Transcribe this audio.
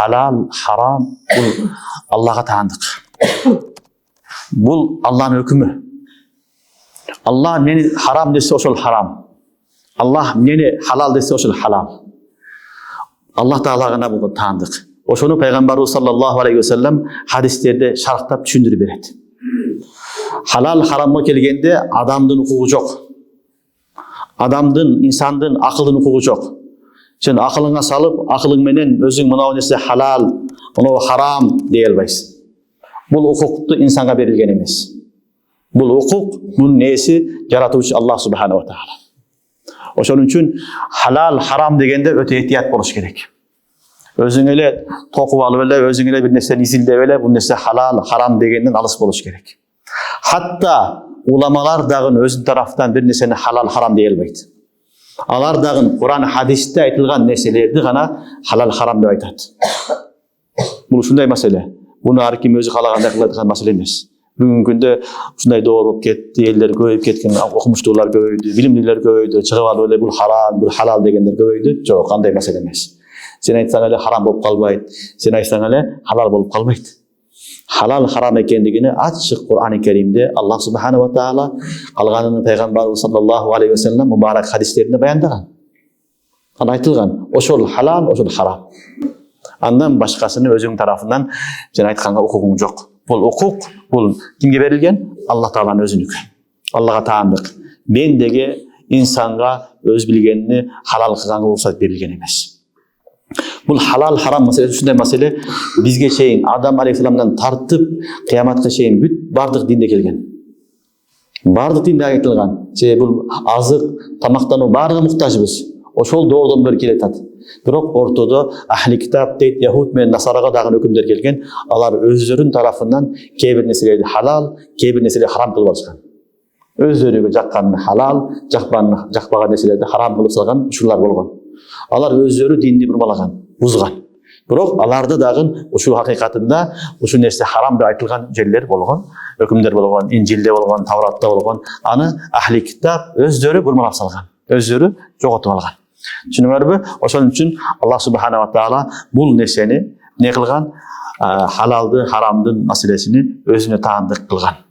halal, haram бұл Аллаға таандық. Бұл Алланың өкімі. Алла мені харам десе, ошол харам. Аллах мені халал десе, ошол халал. Аллах Тағалағына бұл таандық. Ошону пайғамбарыбыз саллаллаху алейхи вассалам хадистерде шарықтап түшүндүрүп берет. Халал харамға келгенде адамдын укугу жок. Адамдын, инсандын акылдын укугу жок. Сен акылыңа салып, акылың менен өзүң мынау нерсе халал, мынау харам дей албайсың. Бул укукту инсанга берилген эмес. Бул укук, бунун ээси жаратуучу Аллах субханаху ва таала. Ошон үчүн халал, харам дегенде өтө этият болуш керек. Өзүң эле токуп алып эле, өзүң эле бир нерсени изилдеп эле, бул нерсе халал, харам дегенден алыс болуш керек. Хатта уламалар дагы өзүнүн тарафтан бир нерсени халал, харам дей албайт. Алар дагы Куран, хадисте айтылган нерселерди гана халал, харам деп айтат. Бул ушундай маселе. Буну ар ким өзү каалагандай кыла турган маселе эмес. Бүгүнкү күндө ушундай доор болуп кетти, элдер көбөйүп кеткен, окумуштуулар көбөйдү, билимдүүлөр көбөйдү, чыгып алып эле бул харам, бул халал дегендер көбөйдү. Жок, андай маселе эмес. Сен айтсаң эле харам болуп калбайт, сен айтсаң эле халал болуп калбайт. Халал, харам экендигини ачык Кур'ан-ы Керимде Аллах субханаху ва таала калганын пайгамбарыбыз саллаллаху алейхи ва саллям мубарак хадистеринде баяндаган. Аны айтылган, ошол халал, ошол харам. Андан башкасыны өзүң тарафынан сен айтканга укугуң жок. Бул укук, бул кимге берилген? Аллах Тааланын өзүнүкү. Аллага таандык. Бендеге инсанга өз билгенini халал кылганга уруксат берилген эмес. Бул халал, харам маселеси ушундай маселе бизге чейин Адам алейхисаламдан тартып кыяматка чейин бүт бардык динде келген. Бардык динде айтылган. Бул азык, тамактануу баарына муктажбыз. Ошол доордон бери келатат. Бирок ортодо ахли китап дейт, яхуд менен насарага дагы өкүмдөр келген. Алар өздөрүнүн тарафынан кээ бир нерселерди халал, кээ бир нерселерди харам кылып алышкан. Өздөрүгө жакканын халал, жакпаган нерселерди харам кылып салган ушулар болгон. Алар өздөрү динди бурмалаган, бузган. Бирок аларда дагы ушул хакыйкатында ушул нерсе харам деп айтылган жерлер болгон, өкүмдөр болгон, Инжилде болгон, Тавратта болгон. Аны ахли китап өздөрү бурмалап салган, өздөрү жоготуп алган. Түшүнүңөрбү? Ошон үчүн Аллах субханаху ва таала бул нерсени не кылган? Халалды, харамдын маселесини өзүнө таандык кылган.